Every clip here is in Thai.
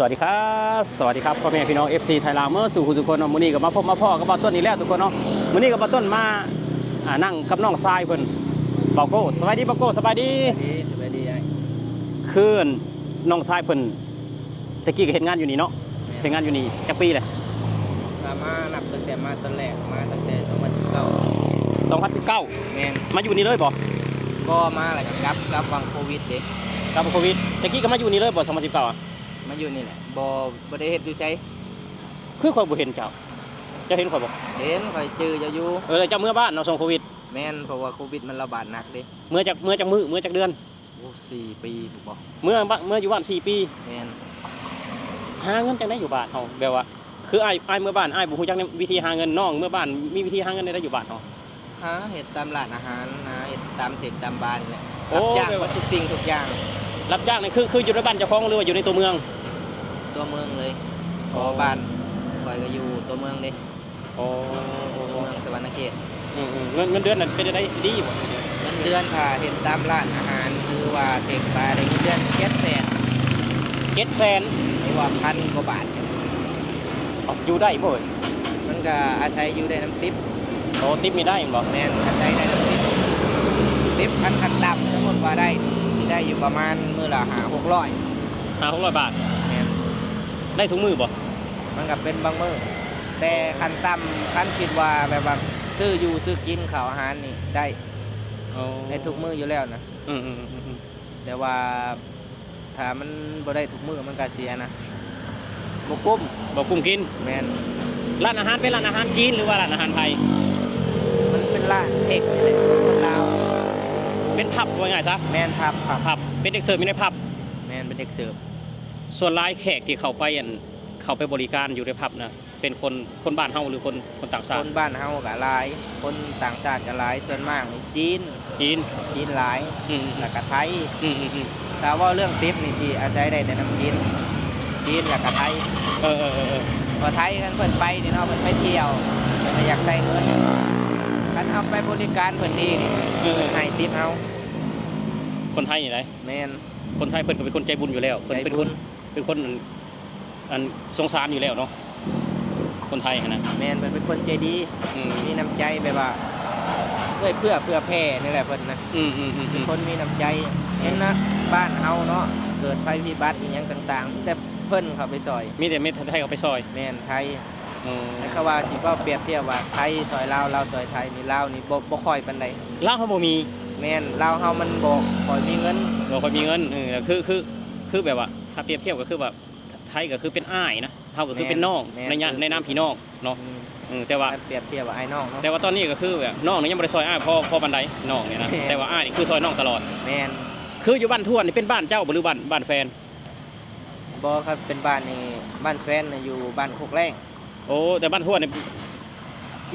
สวัสดีครับพ่อแม่พี่น้อง FC ไทยลาวเมื่อสู่ทุกคนเนาะมื้อนี้ก็มาพบมาพ่อกับบ่าวต้นอีกแล้วทุกคนเนาะมื้อนี้ก็บ่าวต้นมานั่งกับน้องทรายเพิ่นบ่าวโก้สบายดีบ่าวโก้สบายดีสบายดีไอ้คือน้องทรายเพิ่นตะกี้ก็เฮ็ดงานอยู่นี่เนาะเฮ็ดงานอยู่นี่จักปีเลยมานับตั้งแต่มาตอนแรกมาตั้งแต่2019แม่นมาอยู่นี่เลยบ่ก็มาแล้วก็กลับวังโควิดเด้กลับโควิดตะกี้ก็มาอยู่นี่เลยบ่2019อ่ะมาอยู่นี่แหละบ่ได้เฮ็ดอยู่ไสคือข่อยบ่เห็นเจ้าเห็นข่อยบ่เห็นข่อยเจออยู่เจ้าเมื่อบ้านเนาะช่วงโควิดแม่นเพราะว่าโควิดมันระบาดหนักเด้เมื่อจากเดือนโอ้4 ปีถูกบ่เมื่ออยู่บ้าน4 ปีแม่นหาเงินจังได๋อยู่บ้านเฮาแบบว่าคืออ้ายเมื่อบ้านอ้ายบ่ฮู้จักวิธีหาเงินน้องเมื่อบ้านมีวิธีหาเงินได้อยู่บ้านเฮาหาเฮ็ดตามร้านอาหารหาเฮ็ดตามเทคตามบ้านแหละรับจ้างทุกสิ่งทุกอย่างรับจ้างนี่คืออยู่ในบ้านเจ้าของหรือว่าอยู่ในตัวเมืองเลยพอบ้านข่อยก็อยู่ตัวเมืองเด้อ๋อตัวเมืองสวรรณเขตเงินเดือนนั้นเป็นได้ดีบ่เงินเดือนถ้าเฮ็ดตามร้านอาหารคือว่าเทคบาร์ได้เงินเดือน700,000ไม่ว่า1,000 กว่าบาทอยู่ได้บ่มันก็อาศัยอยู่ได้น้ำติ๊บโอ้ติ๊บมีได้บ่แม่นอาศัยได้น้ำติ๊บคันต่ำสมมุติว่าได้ที่ได้อยู่ประมาณมื้อละ500-600 บาทแม่นได้ทุกมื้อบ่มันก็เป็นบางมื้อแต่คันต่ำคันคิดว่าแบบว่าซื้ออยู่ซื้อกินข้าวอาหารนี่ได้ทุกมื้ออยู่แล้วนะแต่ว่าถ้ามันบ่ได้ทุกมื้อมันก็เสียนะบ่กุ้มกินแม่นร้านอาหารเป็นร้านอาหารจีนหรือว่าร้านอาหารไทยมันเป็นร้านเทคนี่แหละคนลาวเป็นผับว่าง่ายซะแม่นผับเป็นเด็กเสิร์ฟอยู่ในผับแม่นเป็นเด็กเสิร์ฟส่วนรายแขกที่เข้าไปบริการอยู่ในผับนะเป็นคนบ้านเฮาหรือคนต่างชาติคนบ้านเฮาก็หลายคนต่างชาติก็หลายส่วนมากนี่จีนหลายแล้วก็ไทยถ้าว่าเรื่องทิปนี่สิอาศัยได้แต่น้ำจีนแล้วก็ไทยพอไทยกันเพิ่นไปนี่เนาะเพิ่นไปเที่ยวเพิ่นอยากใส่เงินคันเอาไปบริการเพิ่นดีนี่ให้ทิปเฮาคนไทยนี่ไดแม่นคนไทยเพิ่นก็เป็นคนใจบุญอยู่แล้วเพิ่นเป็นคนอันสงสารอยู่แล้วเนาะคนไทยนะแม่นเป็นคนใจดีมีน้ำใจแบบว่าเพื่อแผ่นี่แหละเพิ่นนะเป็นคนมีน้ำใจเห็นนะบ้านเฮาเนาะเกิดภัยพิบัติอีหยังต่างๆมีแต่เพิ่นเข้าไปซอยมีแต่เม็ดไทยเข้าไปซอยแม่นไทยให้เขาว่าสิว่าเปรียบเทียบว่าไทยซอยลาวซอยไทยนี่ลาวนี่บ่ค่อยปานใดลาวเฮาบ่มีแม่นลาวเฮามันบ่ค่อยมีเงินคือแบบว่าถ้าเปรียบเทียบก็คือแบบไทยก็คือเป็นอ้ายนะเฮาก็คือเป็นน้องในนามพี่น้องเนาะแต่ว่าเปรียบเทียบว่าอ้ายน้องเนาะแต่ว่าตอนนี้ก็คือแบบน้องนี่ยังบ่ได้ซอยอ้ายพอปานใดน้องเนี่ยนะแต่ว่าอ้ายนี่คือซอยน้องตลอดแม่นคืออยู่บ้านทวนนี่เป็นบ้านเจ้าบ่หรือบ้านแฟนบ่ครับเป็นบ้านนี่บ้านแฟนอยู่บ้านโคกแรงโอ้แต่บ้านทวนนี่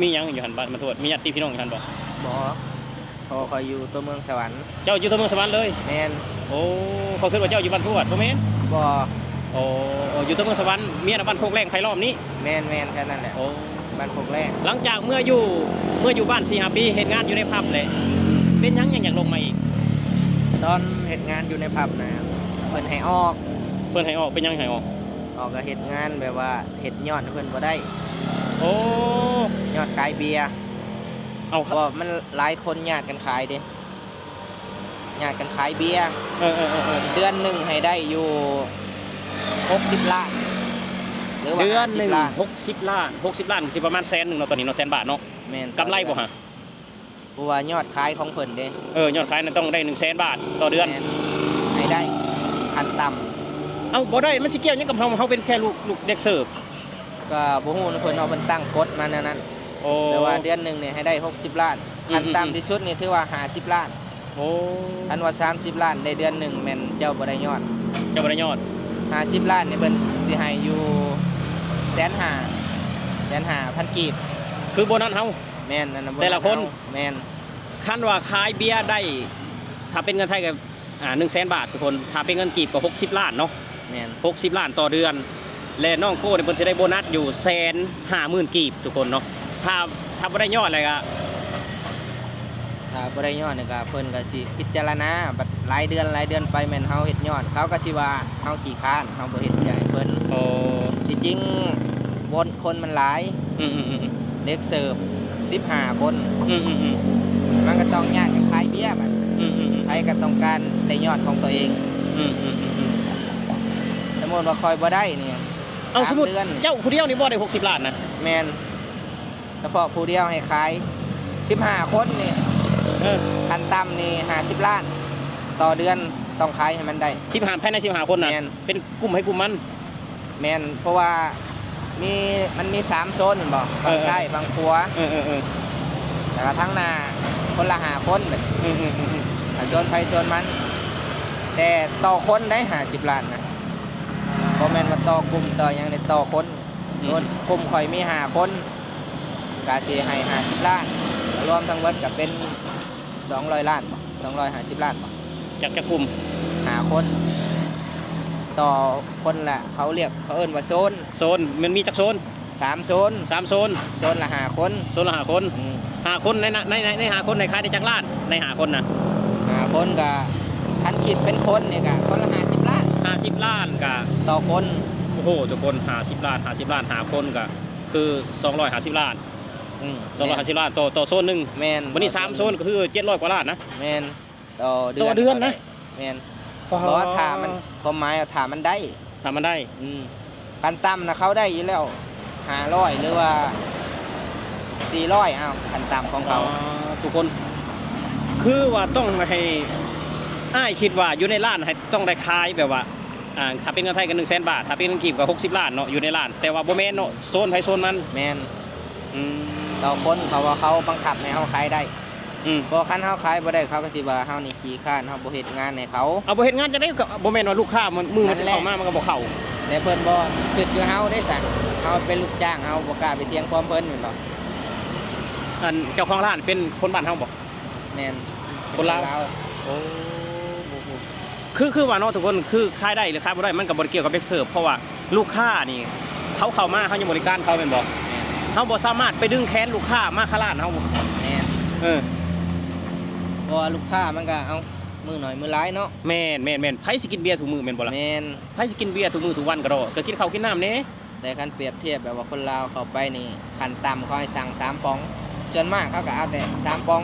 มีหยังอยู่หั่นบ้านทวนมีญาติพี่น้องอยู่หั่นบ่พอคอยอยู่ตัวเมืองสวรรค์เจ้าอยู่ตัวเมืองสวรรค์เลยแม่นโอ้เขาคิดว่าเจ้าอยู่บ้านทวนบ่แม่นบ่โอ้อยู่ตัวเมืองสวรรค์เมียบ้านโคกแรงไผล้อมนี้แม่นแค่นั้นแหละโอ้บ้านโคกแรงหลังจากเมื่ออยู่บ้าน4-5 ปีเฮ็ดงานอยู่ในผับเลยเป็นหยังอยากลงมาอีกตอนเฮ็ดงานอยู่ในผับนะเพิ่นให้ออกเป็นหยังให้ออกก็เฮ็ดงานแบบว่าเฮ็ดยอดเพิ่นบ่ได้โอ้ยอดขายเบียร์เพราะมันหลายคนญาติกันขายเด้ญาติกันขายเบียร์เดือนนึงให้ได้อยู่60 ล้านหรือว่าเดือนนึง60 ล้านสิประมาณ100,000เนาะตอนนี้เนาะ100,000 บาทเนาะแม่นกำไรบ่ฮะเพราะว่ายอดขายของเพิ่นเด้ยอดขายนั้นต้องได้100,000 บาทต่อเดือนให้ได้อันต่ำบ่ได้มันสิเกี่ยวหยังกับเฮาเป็นแค่ลูกเด็กเสิร์ฟก็บ่ฮู้เพิ่นเอาเพิ่นตั้งกฎมาแนวนั้นแต่ว่าเดือนนึงนี่ให้ได้60 ล้านอันต่ำที่สุดนี่ถือว่า50 ล้านอันว่า30 ล้านในเดือนนึงแม่นเจ้าบ่ได้ยอด50 ล้านนี่เพิ่นสิให้อยู่150,000 กีบคือโบนัสเฮาแม่นนั่นแต่ละคนแม่นคันว่าขายเบียร์ได้ถ้าเป็นเงินไทยก็100,000 บาททุกคนถ้าเป็นเงินกีบก็60 ล้านเนาะแม่น60 ล้านต่อเดือนและน้องโก้เนี่ยเพิ่นสิได้โบนัสอยู่150,000 กีบทุกคนเนาะถ้าบ่ได้ยอดอะไรก็ถ้าบ่ได้ยอดนี่ก็เพิ่นก็สิพิจารณาบัดหลายเดือนไปแม่นเฮาเฮ็ดยอดเขาก็สิว่าเฮาขี้ค้านเฮาบ่เฮ็ดใหญ่ เพิ่นโอ้ที่จริงวนคนมันหลายเด็กเสิร์ฟ15คนมันก็ต้องย่างกันขายเบียร์บัดใครก็ต้องการได้ยอดของตัวเองสมมุติว่าคอยบ่ได้นี่3 เดือนเจ้าผู้เดียวนี่บ่ได้60 ล้านนะแม่นเฉพาะผู้เดียวให้ขาย15คนนี่ขั้นต่ำนี่50 ล้านต่อเดือนต้องขายให้มันได้15ภายใน15คนน่ะเป็นกลุ่มให้กลุ่มมันแม่นเพราะว่ามันมี3โซนบ่ฝั่งซ้ายฝั่งขวาแล้วก็ทั้งหน้าคนละ5คนแบบโซนไผโซนมันแต่ต่อคนได้50 ล้านนะบ่แม่นว่าต่อกลุ่มต่อหยังได้ต่อคนโน่นกลุ่มข่อยมี5คนก็สิให้50 ล้านรวมทั้งหมดก็เป็น200 ล้านบ่250 ล้านบ่จากกลุ่ม5คนต่อคนละเขาเอิ้นว่าโซนมันมีจักโซน3 โซนโซนละ5คนโซนละ5 คน5 คนใน5 คนในขายได้จักล้านใน5 คนน่ะ5 คนก็คันคิดเป็นคนนี่ก็คนละ50 ล้าน50 ล้านก็ต่อคนโอ้โหทุกคน50 ล้าน5คนก็คือ250 ล้าน250 ล้านต่อโซนนึงแม่นวันนี้3 โซนก็คือ700 กว่าล้านนะแม่นต่อเดือนนะแม่นเพราะว่าถ้ามันความหมายถ้ามันได้ขั้นต่ำนะเขาได้อยู่แล้ว500หรือว่า400เอาขั้นต่ำของเขาทุกคนคือว่าต้องให้อ้ายคิดว่าอยู่ในร้านให้ต้องได้ขายแบบว่าถ้าเป็นเงินไทยก็100,000 บาทถ้าเป็นเงินกีบก็60 ล้านเนาะอยู่ในร้านแต่ว่าบ่แม่นเนาะโซนไผโซนมันแม่นต่อคนเขาว่าเขาบังคับให้เฮาขายได้พอคันเฮาขายบ่ได้เขาก็สิว่าเฮานี่ขี้ข้านเฮาบ่เฮ็ดงานให้เขาเอาบ่เฮ็ดงานจะได้ก็บ่แม่นว่าลูกค้ามันมือมันเข้ามามันก็บ่เข้าแต่เพิ่นบ่คิดคือเฮาได้ซะเฮาเป็นลูกจ้างเฮาบ่กล้าไปเถียงความเพิ่นแม่นบ่เจ้าของร้านเป็นคนบ้านเฮาบ่แม่นคนลาวโอ้คือว่าเนาะทุกคนคือขายได้หรือขายบ่ได้มันก็บ่ได้เกี่ยวกับเด็กเสิร์ฟเพราะว่าลูกค้านี่เขาเข้ามาเฮายังบริการเขาแม่นบ่เฮาบ่สามารถไปดึงแขนลูกค้ามาเข้าร้านเฮาแม่นเพราะว่าลูกค้ามันก็เอามือหน่อยมือหลายเนาะแม่นไผสิกินเบียร์ทุกมื้อแม่นบ่ล่ะแม่นไผสิกินเบียร์ทุกมื้อทุกวันก็ดอกก็กินข้าวกินน้ำแน่แต่คันเปรียบเทียบแบบว่าคนลาวเข้าไปนี่ขั้นต่ำเขาให้สั่ง3 ป๋องส่วนมากเขาก็เอาแต่3 ป๋อง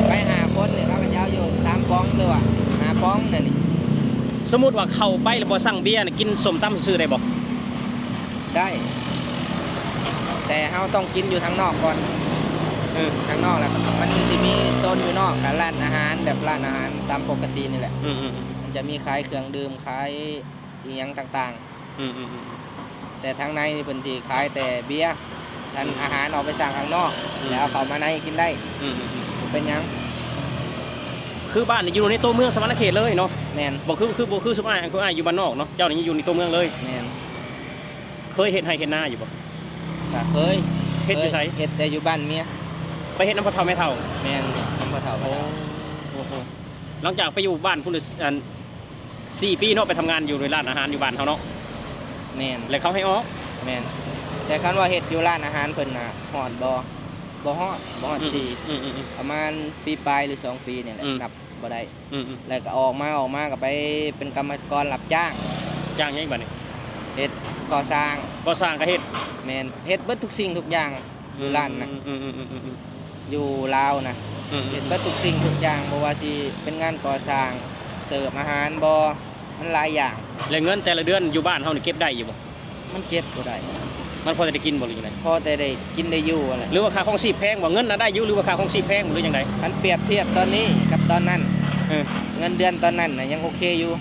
ไป5 คนนี่เขาก็จะเอาอยู่3 ป๋องหรือว่า5 ป๋องนี่สมมุติว่าเข้าไปแล้วบ่สั่งเบียร์น่ะกินส้มตำซื่อได้บ่ได้แต่เฮาต้องกินอยู่ทางนอกก่อนทางนอกแหละมันจะมีโซนอยู่นอกกับร้านอาหารแบบร้านอาหารตามปกตินี่แหละมันจะมีขายเครื่องดื่มขายอีหยังต่างๆแต่ทางในนี่เพิ่นสิขายแต่เบียร์ท่านอาหารออกไปสั่งข้างนอกแล้วเอาเข้ามาในกินได้เป็นหยังคือบ้านนี่อยู่ในตัวเมืองสวรรณเขตเลยเนาะแม่นบ่คือสุภาพคืออ้ายอยู่บ้านนอกเนาะเจ้านี่อยู่ในตัวเมืองเลยแม่นเคยเฮ็ดไร่เฮ็ดนาอยู่บ่ก็เคยเฮ็ดอยู่ไสเฮ็ดแต่อยู่บ้านเมียไปเฮ็ดน้ำพ่อเฒ่าแม่เฒ่าแม่นน้ำพ่อเฒ่าหลังจากไปอยู่บ้านพุ่น4 ปีเนาะไปทำงานอยู่ในร้านอาหารอยู่บ้านเฮาเนาะแม่นแล้วเขาให้ออกแม่นแต่คันว่าเฮ็ดอยู่ร้านอาหารเพิ่นน่ะฮอดบ่ฮอด4ประมาณปีปลายหรือ2 ปีนี่แหละนับบ่ได้แล้วก็ออกมาก็ไปเป็นกรรมกรรับจ้างหยังบัดนี้เฮ็ดก่อสร้างก็เฮ็ดแม่นเฮ็ดเบิดทุกสิ่งทุกอย่างอยู่ร้านนะอยู่ลาวนะเฮ็ดเบิดทุกสิ่งทุกอย่างบ่ว่าสิเป็นงานก่อสร้างเสิร์ฟอาหารบ่มันหลายอย่างแล้วเงินแต่ละเดือนอยู่บ้านเฮานี่เก็บได้อยู่บ่มันเก็บบ่ได้มันพอจะได้กินบ่หรือยังไงพอแต่ได้กินได้อยู่อะไรหรือว่าค่าของชีพแพงบ่เงินน่ะได้อยู่หรือว่าค่าของชีพแพงหรือยังไงคันเปรียบเทียบตอนนี้กับตอนนั้นเงินเดือนตอนนั้นน่ะยังโอเคอยู่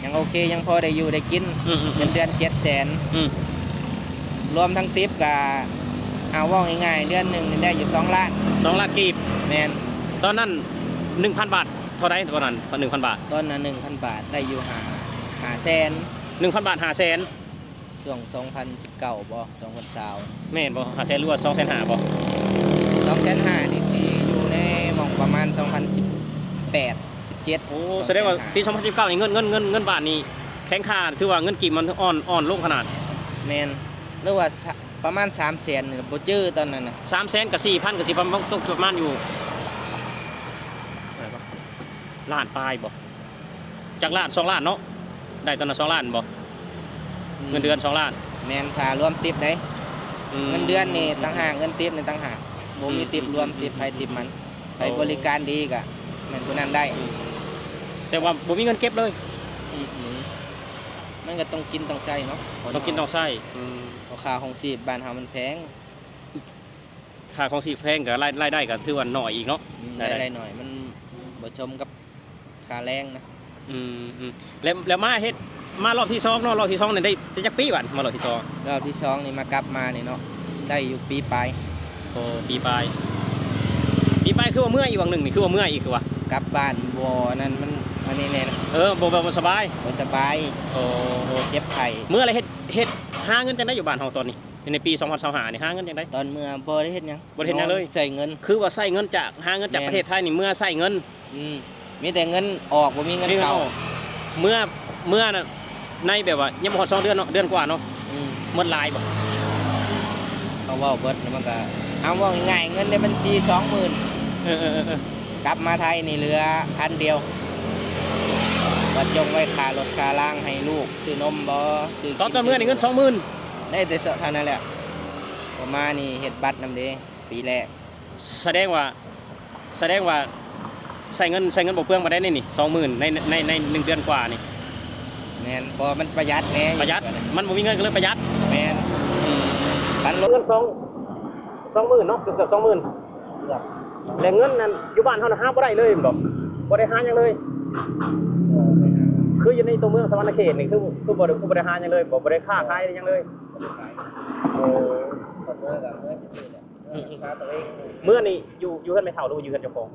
ยังโอเคยังพอได้อยู่ได้กินเงินเดือน700,000รวมทั้งทิปกับเอาว่าง่ายๆเดือนนึงได้อยู่2 ล้านกีบแม่นตอนนั้น 1,000 บาทเท่าใดตอนนั้น 1,000 บาทตอนนั้น 1,000 บาทได้อยู่5แสน 1,000 บาท5แสนช่วง2019บ่2020แม่นบ่5แสนหรือว่า2,500,000บ่2,500,000นี่สิอยู่ในหม่องประมาณ2018 17โอ้แสดงว่าปี2019นี่เงินบาทนี่แข็งค่าถือว่าเงินกีบมันอ่อนลงขนาดแม่นหรือว่าประมาณ300,000นี่บ่จื้อตอนนั้นน่ะ300,000กับ 4,000 ก็สิประมาณอยู่ล้านปลายบ่ จากล้าน2ล้านเนาะได้ตอนนั้น2ล้านบ่เงินเดือน2ล้านแม่นถ้ารวมติปได้เงินเดือนนี่ต่างหากเงินติปนี่ต่างหากบ่มีติปรวมติปไผติปมันไปบริการดีก็แม่นผู้นั้นได้แต่ว่าบ่มีเงินเก็บเลยมันก็ต้องกินต้องใช้เนาะต้องกินต้องใช้ค่าของชีพบ้านเฮามันแพงค่าของชีพแพงก็รายได้ก็ถือว่าน้อยอีกเนาะได้หน่อยมันบ่ชมกับค่าแรงนะแล้วมาเฮ็ดมารอบที่2เนาะรอบที่2นี่ได้จักปีบัดมารอบที่2รอบที่2นี่มากลับมานี่เนาะได้อยู่ปีปลายโอ้ปีปลายคือว่าเมื่ออีกวังหนึ่งนี่คือว่าเมื่ออีกคือว่ากลับบ้านบ่นั่นมันอันนี้แน่นะบ่สบายบ่สบายโอ้เจ็บไข้เมื่ออะไรเฮ็ดหาเงินจังได้อยู่บ้านเฮาตอนนี้ในปี2025นี่หาเงินจังได้ตอนเมื่อบ่ได้เฮ็ดหยังบ่ได้เฮ็ดหยังเลยใช้เงินคือว่าใช้เงินจากหาเงินจากประเทศไทยนี่เมื่อใช้เงินมีแต่เงินออกบ่มีเงินเข้าเมื่อน่ะในแบบว่ายังบ่ฮอด2เดือนเนาะเดือนกว่าเนาะหมดหลายบ่เขาเว้าเบิดแล้วมันก็เอาว่าง่ายๆเงินในบัญชี 20,000กลับมาไทยนี่เหลือ1,000เดียววัดจงไว้ค่ารถค่าล่างให้ลูกซื้อนมบ่ซื้อตอนเมื่อนี่เงิน 20,000ได้แต่เท่านั้นแหละประมาณนี่เฮ็ดบัตรนำเด้ปีแรกแสดงว่าใส่เงินบ่เปลืองมาได้นี่20,000ใน1เดือนกว่านี่แม่นบ่มันประหยัดแน่ประหยัดมันบ่มีเงินก็เลยประหยัดแม่นปันเงิน20,000เนาะเกือบ20,000แล้วเงินนั้นอยู่บ้านเฮาน่ะหาบ่ได้เลยบ่ได้หาหยังเลยคืออยู่ในตัวเมืองสวรรณเขตนี่คือบ่ได้หาหยังเลยบ่ได้ค้าขายหยังเลยเมื่อนี่อยู่เฮือนไม่เฒ่าหรืออยู่เฮือนเจ้าของ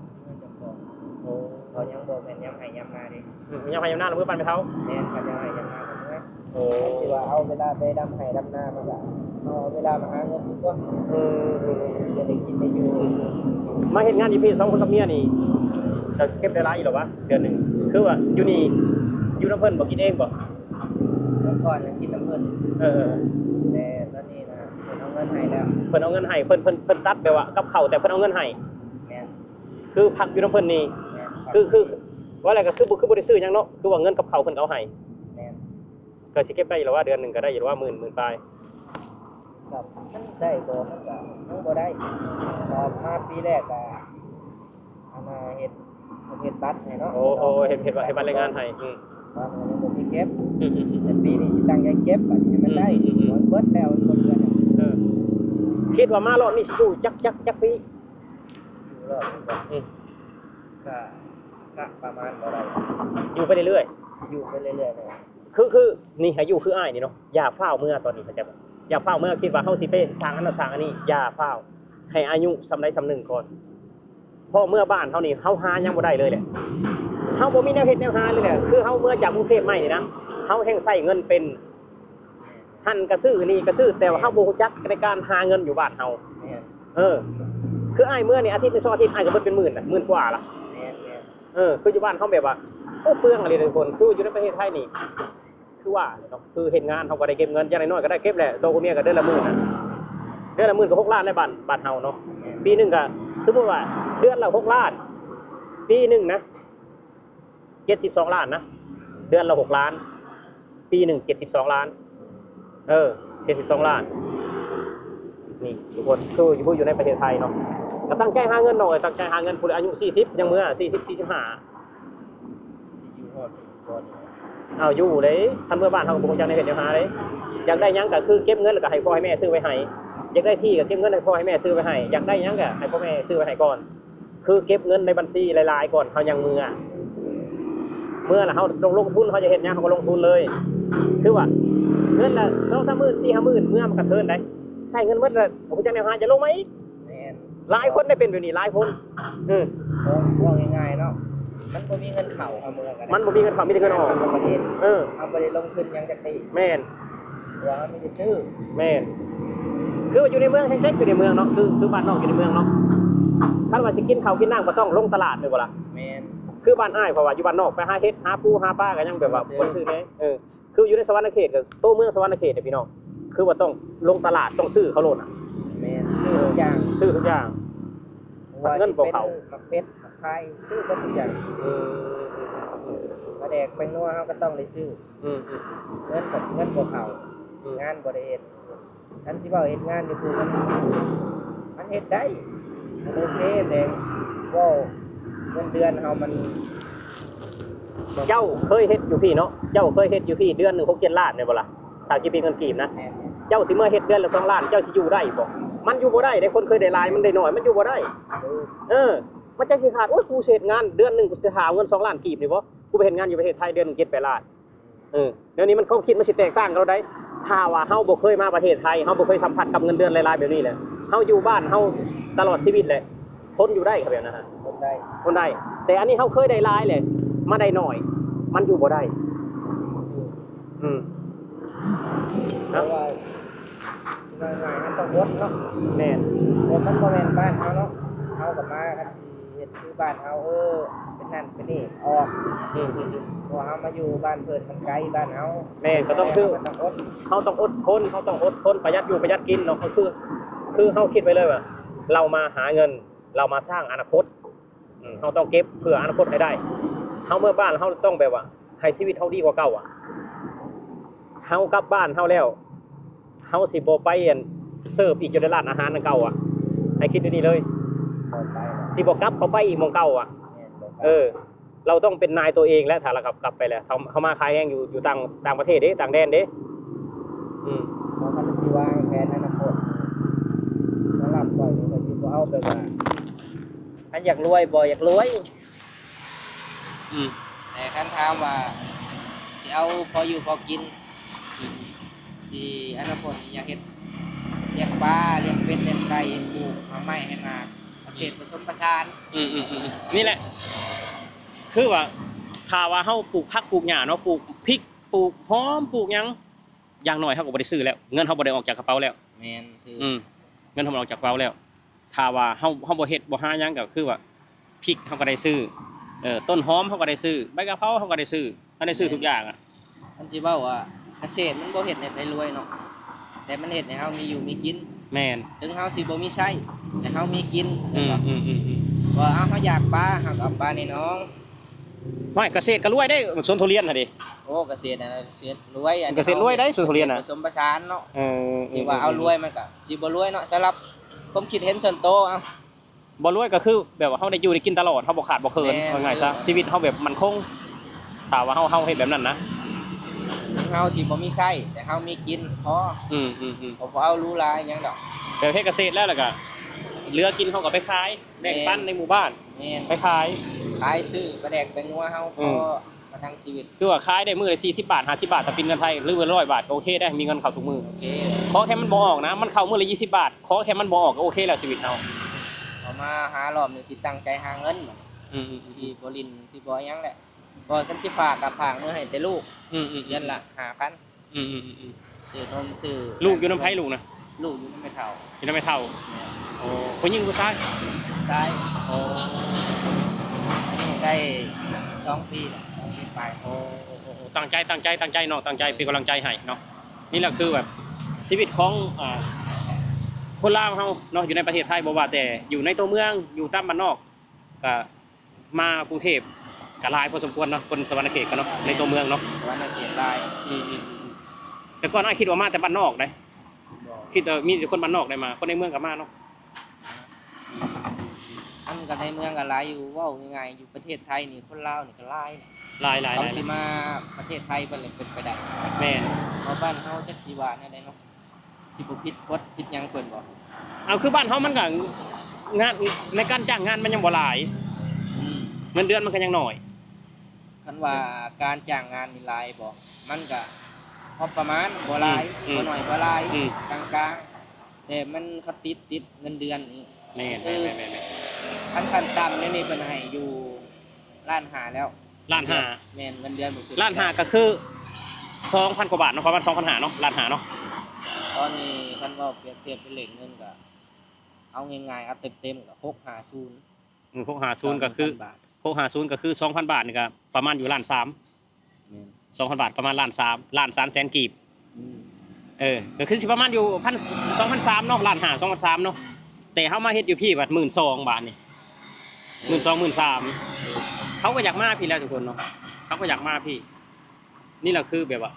เขายังบ่แม่นยามให้ยามนาดิยามให้ยามนาเมื่อบ้านไม่เฒ่าแม่นเขาจะให้ยามนาเมื่อสิว่าเอาเวลาไปดำให้ดำนามันก็เอาเวลามาหาเงินดีกว่าจะได้กินได้อยู่มาเฮ็ดงานอยู่พี่2คนกับเมียนี่จะเก็บได้หลายอีหรอวะเดือนนึงคือว่าอยู่นี่อยู่น้ำเพิ่นบ่กินเองบ่เมื่อก่อนกินน้ำเพิ่นแต่ตอนนี้นะเพิ่นเอาเงินให้แล้วเพิ่นเอาเงินให้เพิ่นตัดแบบว่ากับข้าวแต่เพิ่นเอาเงินให้แม่นคือพักอยู่น้ำเพิ่นนี่คือว่าอะไรก็คือบ่ได้ซื้อหยังเนาะคือว่าเงินกับข้าวเพิ่นเอาให้แม่นก็สิเก็บได้หรอว่าเดือนนึงก็ได้อยู่ว่า10,000ปลายครับมันได้บ่มันก็ยังบ่ได้พอมาปีแรกก็มาเฮ็ดบัตรให้เนาะโอ้เฮ็ดบัตรรายงานให้ตอนนั้นยังบ่มีเก็บแต่ปีนี้สิตั้งใจเก็บบัดให้มันได้เบิดแล้วหมดเดือนคิดว่ามารอบนี้สิอยู่จักปีอยู่รอบนี้ก็ประมาณบ่ได้อยู่ไปเรื่อยๆอยู่ไปเรื่อยๆเลยคือนี่ให้อยู่คืออ้ายนี่เนาะอย่าฟ้าวเมื่อตอนนี้เข้าใจบ่อย่าฟ้าวเมื่อคิดว่าเฮาสิไปสร้างอันนั้นสร้างอันนี้อย่าฟ้าวให้อายุสำใดสำหนึ่งก่อนเพราะเมื่อบ้านเฮานี่เฮาหายังบ่ได้เลยแหละเฮาบ่มีแนวเฮ็ดแนวหาเลยแหละคือเฮาเมื่อจากกรุงเทพใหม่นี่นะเฮาแฮ่งใช้เงินเป็นหั่นก็ซื้อนี่ก็ซื้อแต่ว่าเฮาบ่รู้จักในการหาเงินอยู่บ้านเฮาคืออ้ายเมื่อนี่อาทิตย์นึง2อาทิตย์อ้ายก็เบิดเป็นหมื่นน่ะหมื่นกว่าล่ะคืออยู่บ้านเฮาแบบว่าโอ้เปลืองอะไรทุกคนคืออยู่ในประเทศไทยนี่คือว่าเนาะคือเฮ็ดงานเฮาก็ได้เก็บเงินอย่างน้อยๆก็ได้เก็บแหละโซกูเมียก็เดือนละหมื่นน่ะเดือนละหมื่นก็6ล้านในบ้านเฮาเนาะปีนึงก็สมมุติว่าเดือนละ6ล้านปีนึงนะ72ล้านนะเดือนละ6ล้านปีนึง72ล้าน72ล้านนี่ทุกคนคืออยู่ในประเทศไทยเนาะก็ตั้งใจหาเงินหน่อยตั้งใจหาเงินผู้อายุ40ยังเมื่อ40 45เอาอยู่เลยทำเมื่อบ้านเฮาก็บ่จักได้เฮ็ดจังหาเลยอยากได้หยังก็คือเก็บเงินแล้วก็ให้พ่อให้แม่ซื้อไว้ให้อยากได้ที่ก็เก็บเงินให้พ่อให้แม่ซื้อไว้ให้อยากได้หยังก็ให้พ่อแม่ซื้อไว้ให้ก่อนคือเก็บเงินในบัญชีหลายๆก่อนเฮายังเมื่อแล้วเฮาลงทุนเฮาจะเฮ็ดหยังเฮาก็ลงทุนเลยคือว่าเงินละ 2-3 หมื่น 4-5 หมื่นเมื่อมันก็เทินได้ใช้เงินหมดแล้วบ่จักแนวหาจะลงมาอีกแม่นหลายคนได้เป็นแบบนี้หลายคนว่าง่ายๆเนาะมันบ่มีเงินเข้าเอาเมื่อกันมันบ่มีเงินเข้ามีแต่เงินออกประเทศเอาบ่ได้ลงทุนหยังจักติแม่นว่ามีแต่ซื้อแม่นคืออยู่ในเมืองแท้ๆอยู่ในเมืองเนาะคือบ้านนอกอยู่ในเมืองเนาะถ้าว่าสิกินข้าวกินน้ำก็ต้องลงตลาดแม่นบ่ล่ะแม่นคือบ้านอ้ายเพราะว่าอยู่บ้านนอกไปหาเฮ็ดหาปูหาปลาก็ยังแบบว่าบ่ซื้อแน่คืออยู่ในสวรรณเขตก็โตเมืองสวรรณเขตเนี่ยพี่น้องคือว่าต้องลงตลาดต้องซื้อเขาโลดน่ะแม่นซื้อทุกอย่างเงินบ่เข้าเป็ดไข่ซื้อทุกอย่างมา แดกไปนัวเฮาก็ต้องได้ซื้อเงินบ่เข้างานบ่ได้เฮ็ดคันสิเว้าเฮ็ดงานนี่คือมันเฮ็ดได้มันโอเคแต่เว้าเงินเดือนเฮามัน เจ้าเคยเฮ็ดอยู่พี่เนาะเจ้าเคยเฮ็ดอยู่พี่เดือนนึง6-7 ล้านได้บ่ล่ะถ้าคิดเป็นเงินกีบนะเจ้าสิเมื่อเฮ็ดเดือนละ2 ล้านเจ้าสิอยู่ได้บ่มันอยู่บ่ได้ได้คนเคยได้หลายมันได้น้อยมันอยู่บ่ได้มันจังสิขาดโอ้ยกูเฮ็ดงานเดือนนึงกูสิหาเงิน2 ล้านกีบนี่บ่กูไปเฮ็ดงานอยู่ประเทศไทยเดือนนึง7-8 ล้านเดี๋ยวนี้มันความคิดมันสิแตกต่างกันเราได้ถ้าว่าเฮาบ่เคยมาประเทศไทยเฮาบ่เคยสัมผัสกับเงินเดือนหลายๆแบบนี้แหละเฮาอยู่บ้านเฮาตลอดชีวิตแหละทนอยู่ได้ครับแบบนั้นฮะทนได้แต่อันนี้เฮาเคยได้หลายเลยมาได้น้อยมันอยู่บ่ได้เพราะว่าง่ายๆมันต้องอดเนาะแม่นมันบ่แม่นบ้านเฮาเนาะเฮาก็มาคันสิเฮ็ดคือบ้านเฮาเป็นนั่นเป็นนี่ออกพอเฮามาอยู่บ้านเพิ่นมันไกลบ้านเฮาแม่นก็ต้องคือเฮาต้องอดทนเฮาต้องอดทนประหยัดอยู่ประหยัดกินเนาะคือเฮาคิดไว้เลยว่าเรามาหาเงินเรามาสร้างอนาคตเฮาต้องเก็บเพื่ออนาคตให้ได้เฮาเมื่อบ้านเฮาต้องแบบว่าให้ชีวิตเฮาดีกว่าเก่าเฮากลับบ้านเฮาแล้วเฮาสิบ่ไปเสิร์ฟอีกอยู่ในร้านอาหารนั่นเก่าให้คิดดีๆเลยสิบ่กลับเข้าไปอีกหม้องเก่าเราต้องเป็นนายตัวเองแล้วถ้าเรากลับไปแล้วเขามาขายแห้งอยู่ต่างประเทศเด้ต่างแดนเด้เราคันสิวางแผนอนาคตสำหรับก่อนก็สิบ่เอาแบบว่าอันอยากรวยบ่อยากรวยแต่คันถามว่าสิเอาพออยู่พอกินสิอนาคตอยากเฮ็ดเลี้ยงปลาเลี้ยงเป็ดเลี้ยงไก่ปลูกไม้ให้มาเกษตรผสมผสานนี่แหละคือว่าถ้าว่าเฮาปลูกผักปลูกหญ้าเนาะปลูกพริกปลูกหอมปลูกหยังอย่างน้อยเฮาก็บ่ได้ซื้อแล้วเงินเฮาบ่ได้ออกจากกระเป๋าแล้วแม่นคือเงินเฮาออกจากกระเป๋าแล้วถ้าว่าเฮาบ่เฮ็ดบ่หาหยังก็คือว่าพริกเฮาก็ได้ซื้อต้นหอมเฮาก็ได้ซื้อใบกะเพราเฮาก็ได้ซื้ออันได้ซื้อทุกอย่างอันสิเว้าว่าเกษตรมันบ่เฮ็ดให้ไปรวยเนาะแต่มันเฮ็ดให้เฮามีอยู่มีกินแม่นถึงเฮาสิบ่มีใช้แต่เฮามีกินว่าเฮาอยากปลาเฮาก็เอาปลาในน้องไม่เกษตรก็รวยได้สวนทุเรียนน่ะดิโอ้เกษตรน่ะเกษตรรวยเกษตรรวยได้สวนทุเรียนน่ะผสมผสานเนาะสิว่าเอารวยมันก็สิบ่รวยเนาะสำหรับความคิดเห็นส่วนตัวบ่รวยก็คือแบบว่าเฮาได้อยู่ได้กินตลอดเฮาบ่ขาดบ่เคินว่าง่ายซะชีวิตเฮาแบบมั่นคงถ้าว่าเฮาเฮ็ดแบบนั้นนะเฮาสิบ่มีใช้แต่เฮามีกินพอบ่เอารู้หลายหยังดอกแต่เฮ็ดเกษตรแล้วล่ะก็เหลือกินเฮาก็ไปขายแบ่งปันในหมู่บ้านไปขายซื้อปลาแดกไปงัวเฮาพอมาทั้งชีวิตคือว่าขายได้มื้อละ40 บาท50 บาทถ้าเป็นเงินไทยหรือว่า100 บาทก็โอเคได้มีเงินเข้าทุกมื้อโอเคขอแค่มันบ่ออกนะมันเข้ามื้อละ20 บาทขอแค่มันบ่ออกก็โอเคแล้วชีวิตเฮาเอามาหารอบนึงสิตั้งใจหาเงินสิบ่ลินสิบ่หยังแหละบ่กันสิฝากกับฝากมื้อให้แต่ลูกเดือนละ 5,000ซื้อนมซื้อลูกอยู่นำไผลูกนะลูกอยู่นำแม่เฒ่าอยู่นำแม่เฒ่าโอ้ผู้หญิงผู้ชายชายโอ้ได้2 ปีแล้ว2 ปีไปโอ้ตั้งใจเนาะตั้งใจเป็นกำลังใจให้เนาะนี่แหละคือแบบชีวิตของคนลาวเฮาเนาะอยู่ในประเทศไทยบ่ว่าแต่อยู่ในตัวเมืองอยู่ตามบ้านนอกก็มากรุงเทพก็หลายพอสมควรเนาะคนสวรรณเขตก็เนาะในตัวเมืองเนาะสวรรณเขตหลายแต่ก่อนอ้ายคิดว่ามาแต่บ้านนอกได้คิดว่ามีแต่คนบ้านนอกได้มาคนในเมืองก็มาเนาะอันก็ในเมืองก็หลายอยู่เว้าง่ายๆอยู่ประเทศไทยนี่คนลาวนี่ก็หลายเขาสิมาประเทศไทยเพิ่นเลยเป็นไปได้แม่นเพราะบ้านเฮาจักสิว่าแนวใดเนาะสิบ่ผิดกฎผิดหยังเพิ่นบ่เอาคือบ้านเฮามันก็งานในการจ้างงานมันยังบ่หลายเงินเดือนมันก็ยังน้อยคันว่าการจ้างงานนี่หลายบ่มันก็พอประมาณบ่หลายบ่น้อยบ่หลายกลางๆแต่มันเขาติดเงินเดือนนี่แม่นขั้นต่ำนี่เพิ่นให้อยู่1,500,000แล้ว1,500,000แม่นเงินเดือนบ่คือ1,500,000ก็คือ 2,000 กว่าบาทเนาะประมาณ 2,500 เนาะ1,500,000เนาะตอนนี้คันว่าเปรียบเทียบเป็นเลขเงินก็เอาง่ายๆเอาเต็มๆก็650 650ก็คือ650ก็คือ 2,000 บาทนี่ก็ประมาณอยู่1,300,000แม่น 2,000 บาทประมาณ1,300,000แสนกีบก็คือสิประมาณอยู่ 2,300 เนาะ1,500,000 2,300 เนาะแต่เฮามาเฮ็ดอยู่พี่บัด 12,000 บาทนี่12,000 13,000เขาก็อยากมาพี่แล้วทุกคนเนาะ เขาก็อยากมาพี่นี่แหละคือแบบว่า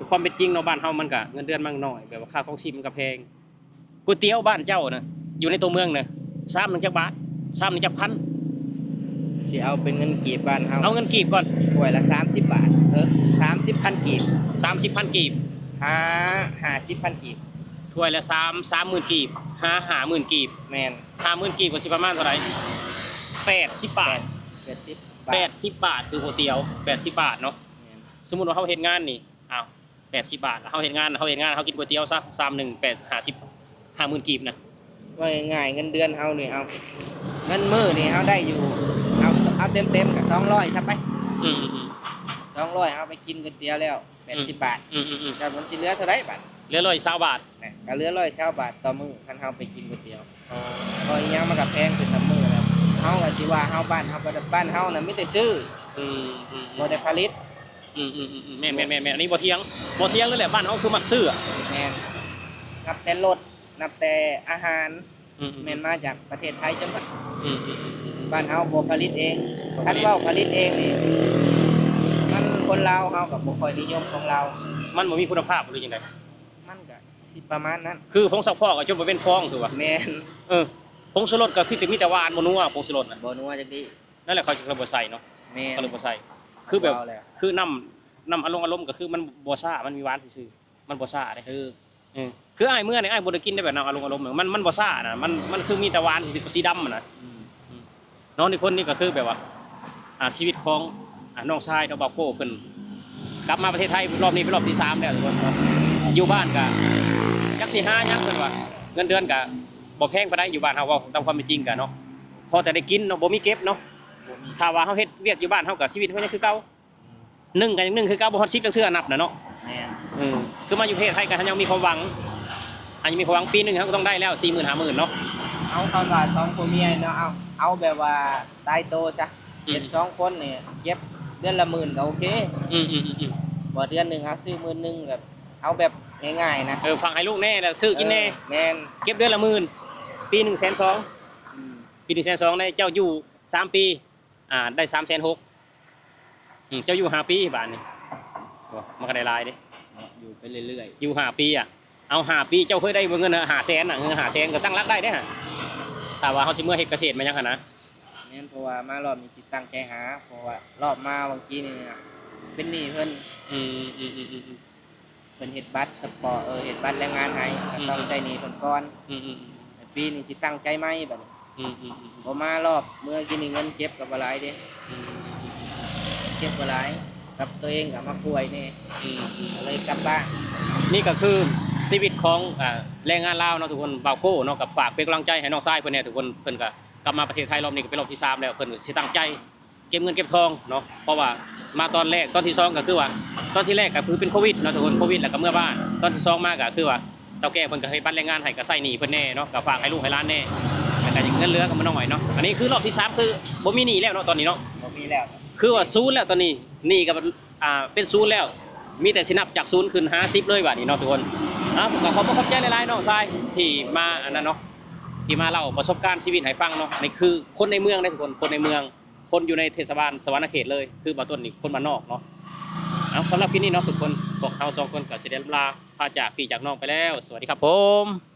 ความเป็นจริงเนาะบ้านเฮามันก็เงินเดือนมันน้อยแบบว่าค่าของชีพมันก็แพงก๋วยเตี๋ยวบ้านเจ้านะอยู่ในตัวเมืองนะ1จักบาท1จักพัน สิเอาเป็นเงินกีบบ้านเฮา เอาเงินกีบก่อน ถ้วยละ30 บาท30,000 กีบ 30,000 กีบ 50,000 กีบ ถ้วยละ30,000 กีบ50,000 กีบ แม่น 50,000 กีบก็สิประมาณเท่าไหร่80 บาท 80 บาท 80 บาทคือก๋วยเตี๋ยว80 บาทเนาะ แม่น สมมุติว่าเฮาเฮ็ดงานนี่อ้าว80 บาทเฮาเฮ็ดงานเฮากินก๋วยเตี๋ยวซะ50,000 กีบนะ ว่าง่ายๆเงินเดือนเฮานี่เอาเงินมื้อนี่เฮาได้อยู่เอาเต็มๆก็200ซะไป อืม 200เอาไปกินก๋วยเตี๋ยวแล้ว80 บาท แต่มันสิเหลือเท่าไหร่บาท เหลือ120 บาท นะก็เหลือ120 บาทต่อมื้อคันเฮาไปกินก๋วยเตี๋ยวพออีหยังมันก็แพงขึ้นตามมื้อแล้วเฮาก็สิว่าเฮาบ้านเฮาน่ะมีแต่ซื้อบ่ได้ผลิต แม่นอันนี้บ่เถียงเลยแหละบ้านเฮาคือมักซื้ออะ แม่นนับแต่รถนับแต่อาหารแม่นมาจากประเทศไทยจังหวัดบ้านเฮาบ่ผลิตเองคันเว้าผลิตเองนี่มันคนลาวเฮาก็บ่ค่อยนิยมของเรา มันบ่มีคุณภาพหรือจังได๋ มันก็สิประมาณนั้น คือผงซักฟอกก็จนบ่เป็นฟองถือว่า แม่น ผงชูรสก็คือมีแต่หวานบ่นัวผงชูรสน่ะ บ่นัวจักดี นั่นแหละเขาจึงบ่ใส่เนาะ แม่น เขาเลยบ่ใส่คือแบบ ว้าวแล้ว คือน้ำอารมณ์ก็คือมันบ่ซ่ามันมีหวานซื่อๆมันบ่ซ่าเด้ คืออ้ายเมื่อนี่อ้ายบ่ได้กินได้แบบน้ำอารมณ์มันบ่ซ่าน่ะมันคือมีแต่หวานสีดำน่ะน้องอีกคนนี่ก็คือแบบว่าชีวิตของน้องชายเนาะบ่าวโก้เพิ่นกลับมาประเทศไทยรอบนี้เป็นรอบที่3แล้วทุกคนเนาะอยู่บ้านก็จักสิหาหยังเพิ่นว่าเงินเดือนก็บ่แพงปานใดอยู่บ้านเฮาเว้าตามความเป็นจริงก็เนาะพอแต่ได้กินเนาะบ่มีเก็บเนาะถ้าว่าเฮาเฮ็ดเวียกอยู่บ้านเฮาก็ชีวิตเฮายังคือเก่า1ก็ยัง1คือเก่าบ่ฮอด10จักเทื่อนับน่ะเนาะ แม่น คือมาอยู่ประเทศไทยก็ยังมีความหวังยังมีความหวังปีนึงเฮาก็ต้องได้แล้ว 40,000 50,000เนาะ เอาคำว่า2ผัวเมียเนาะเอาแบบว่าตายโตซะเฮ็ด2คนนี่เก็บเดือนละหมื่นก็โอเคบ่เดือนหนึงเอาซื้อมื้อนึงแบบเอาแบบง่ายๆนะ ฟังให้ลูกแน่แล้วซื้อกินแน่ แม่น เก็บเดือนละ10,000ปี1 2 0 0 0ปี1 2 0 0 0ได้เจ้าอยู่3ปีได้360,000เจ้าอยู่5ปีบาดนี้มันก็ได้หลายเด้ อยู่ไปเรื่อย อยู่5ปีเอา5ปีเจ้าเคยได้เงิน500,000เงิน500,000ก็ตั้งรักได้เด้ฮะถ้าว่าเฮาสิเมื่อเฮ็ดเกษตรมายังหั่นนะ ๆแม่นเพราะว่ามารอบนี้สิตั้งใจหาเพราะว่ารอบมาเมื่อกี้นี่เป็นหนี้เพิ่นเพิ่นเฮ็ดบัตรสปอร์เฮ็ดบัตรแรงงานให้ก็ต้องใช้หนี้เพิ่นก่อนปีนี้สิตั้งใจใหม่บัดนี้บ่มารอบเมื่อกี้นี่เงินเก็บก็บ่หลายเด้เก็บบ่หลายกับตัวเองก็มาป่วยนี่ก็เลยกลับบ้าน นี่ก็คือชีวิตของแรงงานลาวเนาะทุกคนบ่าวโก้เนาะกับฝากเป็นกำลังใจให้น้องชายเพิ่นเนี่ยทุกคนเพิ่นก็กลับมาประเทศไทยรอบนี้ก็เป็นรอบที่3แล้วเพิ่นสิตั้งใจเก็บเงินเก็บทองเนาะเพราะว่ามาตอนแรกตอนที่2ก็คือว่าตอนที่แรกก็คือเป็นโควิดเนาะทุกคนโควิดแล้วก็เมื่อบ้านตอนที่2มาก็คือว่าเฒ่าแก่เพิ่นก็ให้บัตรแรงงานให้ก็ใช้หนี้เพิ่นแน่เนาะก็ฝากให้ลูกให้หลานแน่แล้วก็เงินเหลือก็มาน้อยเนาะอันนี้คือรอบที่3คือบ่มีหนี้แล้วเนาะตอนนี้เนาะ บ่มีแล้ว คือว่าศูนย์แล้วตอนนี้หนี้ก็เป็นศูนย์แล้วมีแต่สินับจาก0ขึ้น50เลยบัดนี้เนาะทุกคนก็ขอบใจหลายๆน้องชายที่มาอันนั้นเนาะที่มาเล่าประสบการณ์ชีวิตให้ฟังเนาะนี่คือคนในเมืองทุกคนในเมืองคนอยู่ในเทศบาลสวรรณเขตเลยคือบ่ต้นนี่คนบ้านนอกเนาะสำหรับคลิปนี้เนาะทุกคนพวกเรา2คนก็สิได้ลาพาจากพี่จากน้องไปแล้วสวัสดีครับผม